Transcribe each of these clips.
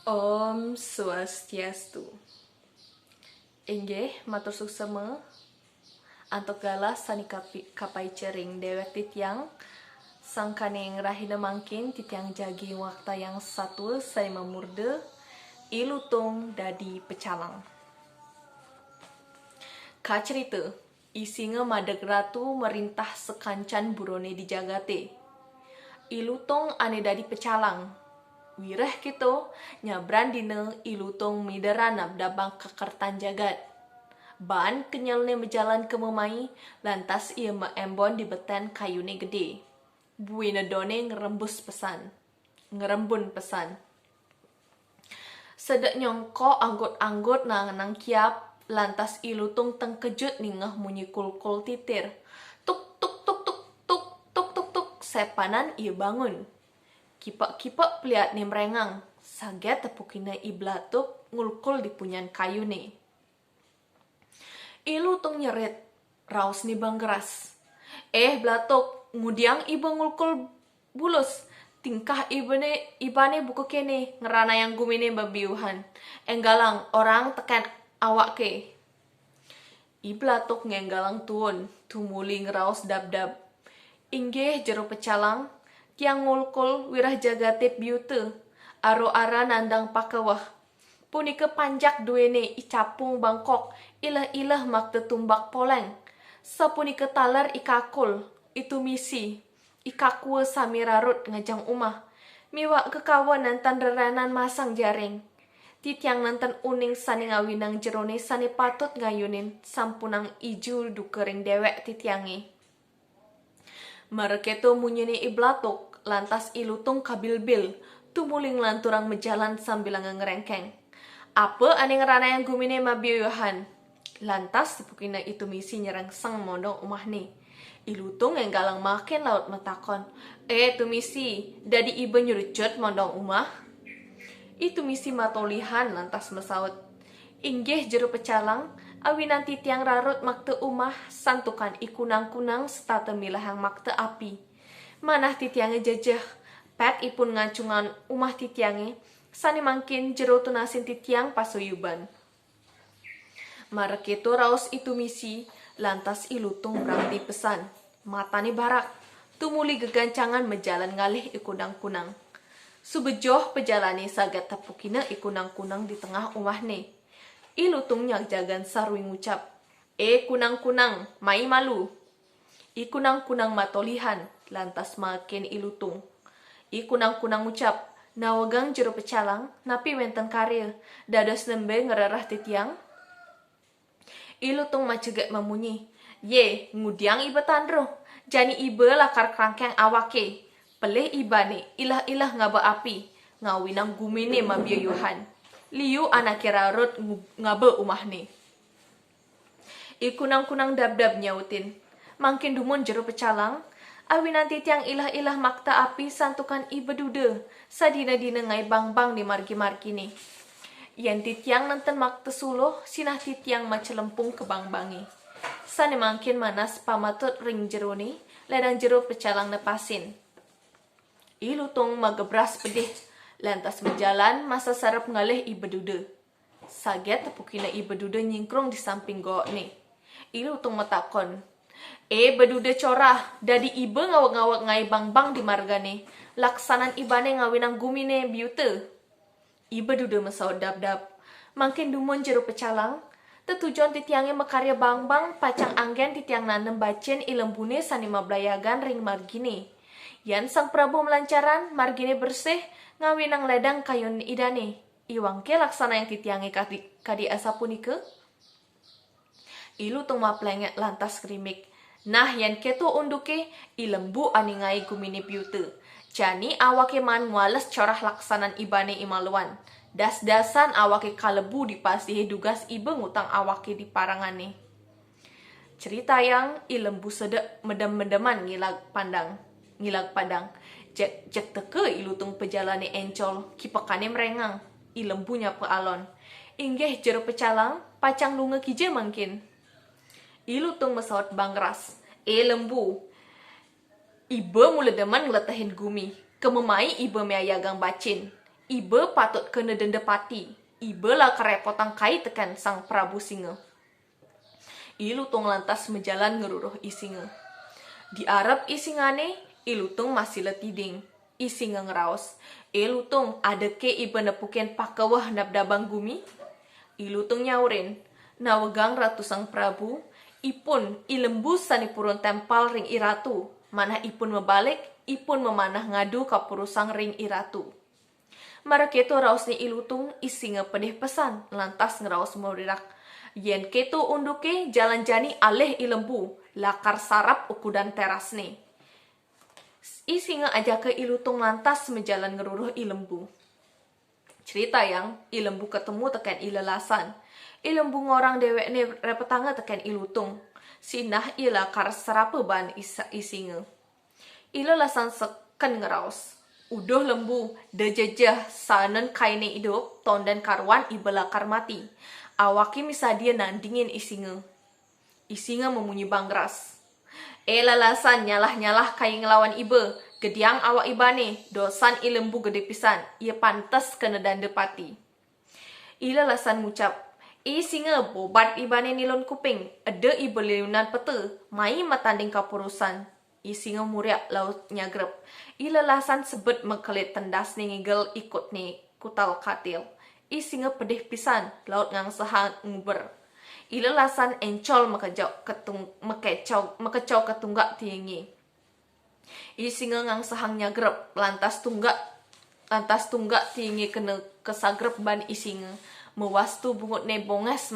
Om Swastiastu. Inggih matur suksema antuk galas sani kapai cering dewek titiang sangkaning rahina mangkin titiang jagi wakta yang satu saya memurde ilutung dadi pecalang. Kacerita isinga madeg ratu merintah sekancan burone di jagate. Ilutong ane dadi pecalang. Wireh kito nyabran dina ilutong midaranap dabang kekertan jagat. Ban kenyalne berjalan ke memai, lantas ia meembon di beten kayune gede. Buina done ngerembun pesan. Sedek nyongko anggot-anggot nang kiap, lantas ilutong tengkejut ningah munyi kul-kul titir. Tuk tuk tuk tuk tuk tuk tuk tuk, sepanan ia bangun. Kipak-kipak peliat ni merengang, saget tepukina iblatuk ngulkul di punyan kayune. Ilutung nyerit, raus ni bang geras. Blatuk, ngudiang iba ngulkul bulus. Tingkah ibane buku kene, ngerana yang gumine babiuhan. Enggalang, orang tekan awak ke. Iblatuk ngenggalang tuun, tumuli ngeraus dab-dab. Inggih jero pecalang, tiang ngulkul wirah jagatit biute, aro-ara nandang pakawah. Punika panjak duene icapung bangkok, ilah-ilah makte tumbak poleng. Sapunika talar ikakul, itu misi, ikakua samirarut ngajang umah. Miwak kekawan nantan reranan masang jaring. Titiang nantan uning sani ngawinang jerone sani patut ngayunin sampunang ijul dukering dewek titiangi. Mareketo munyene iblatuk, lantas ilutung kabil-bil, tumuling lanturang mejalan sambil ngerengkeng. Apa ane ngerana yang gumine mabiyuhan? Lantas sepukina itu misi nyerang sang mondong umah ni. Ilutung yang galang makin laut metakon. Tu misi, dadi iba nyurucut mondong umah? Itu misi matolihan lantas mesaut. Inggih jeru pecalang, awi nanti tiang rarut makte umah, santukan ikunang-kunang setata milahang makte api. Manah titiange jejeh, pek ipun ngacungan umah titiange, sani mangkin jero tunasin titiang pasuyuban. Mareketo raus itu misi, lantas ilutung berarti pesan. Matane barak, tumuli gegancangan mejalan ngalih ikunang-kunang. Subejoh pejalani sagat tapukina ikunang-kunang di tengah umah ne. Ilutung jagan sarwi ngucap, kunang-kunang, mai malu. Ikunang-kunang matolihan, lantas makin ilutung. Ikunang-kunang ngucap, nawagang jero pecalang, napi wenten karya, dadas lembe ngerarah titiang. Ilutung macegat memunyi, ngudiang iba tandro, jani iba lakar kerangkeng awake. Peleh ibane, ilah-ilah ngaba api, ngawinang gumine mabiyayuhan. Liu anak kirarut ngabe umah ni. Ikunang-kunang dab-dab nyautin. Mangkin dumun jero pecalang, awi nanti tiang ilah-ilah makta api santukan iba dude, sadina-dina ngai bang-bang di margi-margi ni. Yan titiang nanten makta suluh, sinah titiang macelempung ke bang-bangi. Sani mangkin manas pamatut ring jero ni, ledang jero pecalang nepasin. Ilutung magebras pedih, lantas menjalan masa sarap ngalih iba dude. Saget tepukina iba dude nyingkrung di samping gook ni. Ilutung metakon, bedude corah, dadi iba ngawak-ngawak ngai bang-bang di margane, laksanan ibane ngawinang gumine biute. Iba dude mesaut dab-dab, mangkin dumun jero pecalang, tetujuan titiange mekarya bang-bang pacang anggen titiang nanem bacen ilembune sani mablayagan ring margine. Yan sang Prabu melancaran, margine bersih, ngawinang ledang kayun idane. Iwangke laksana yang titiange kadi asa punike. Ilutung maplengek lantas krimik. Nah yan keto unduke, ilembu aningai gumine piute. Jani awake man muales corah laksanan ibane imaluan. Das-dasan awake kalebu dipasihe dugas ibe ngutang awake di parangane. Cerita yang ilembu sedek medem-medeman ngilag padang. Jek teke ilutung pejalane encol, kipekane merengang. Ilembunya pe alon. Inggih jero pecalang, pacang lunga kije mangkin. Ilutung mesaut bangras. Lembu. Iba mula deman ngeletahin gumi. Kememai iba meayagang bacin. Iba patut kena denda pati. Iba lah kerepotan kai tekan sang Prabu Singa. Ilutung lantas menjalan ngeruruh Isinga. Di Arab isingane, ilutung masih letiding. Isinga ngeraos. Ilutung ada ke iba nepuken pakawah nabdabang gumi? Ilutung nyaurin. Nawegang ratu sang Prabu, ipun ilembu sanipurun tempal ring iratu. Manah ipun mebalik, ipun memanah ngadu kapurusang ring iratu. Maraketo raos ni ilutung Isinga pedih pesan, lantas ngeraos morirak. Yen keto unduke jalan jani aleh ilembu, lakar sarap ukudan teras ni. Isinga ajak ke ilutung lantas menjalan ngeruruh ilembu. Cerita yang ilembu ketemu tekan ilelasan. Ilembu ngorang dewek ne repetanga tekan ilutung. Sinah ila kar sarapa ban Isinga. Ilelasan seken ngeraos. Udah lembu, dejejah sanen kaine hidup, tondan karwan ibelakar mati. Awaki misadia nandingin Isinga. Isinga memunyi bangras. Lalasan nyalah-nyalah kai ngelawan ibe, gediang awak ibane, dosan ilembu gede pisan, ia pantas kena danda pati. Lalasan ngucap, Singa bobat ibane nilon kuping, ada ibe leunan pete, mai matanding kapurusan. Isinga muriak laut nyagrep. Lalasan sebet mengkelit tendas ni ngigel ikut ni kutal katil. Isinga pedih pisan, laut ngang sehan nguber. Lalasan encol mekecau ketunggak tinggi. Isinga ngang sehang nyagrep, lantas tunggak tinggi kena kesagrep ban Isinga. Mewastu bungut ne bonges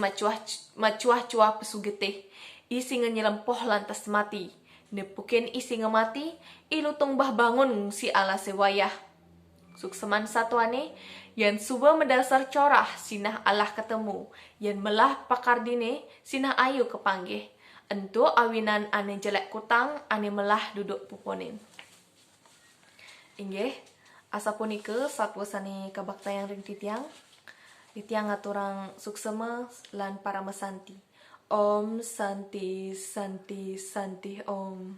macuah-cuah pesugeteh. Isinga nyelempoh lantas mati. Nepuken Isinga mati, ilutung bah bangun si ala sewayah. Sukseman satuane, yan suba mendasar corah sinah alah ketemu, yan melah pakardine sinah ayu kepanggih. Ento awinan ane jelek kutang, ane melah duduk puponin. Inggih, asa punike sapuasane kabaktayang ring titiang. Titiang aturang suksema lan para mesanti. Om Santi Santi Santi Om.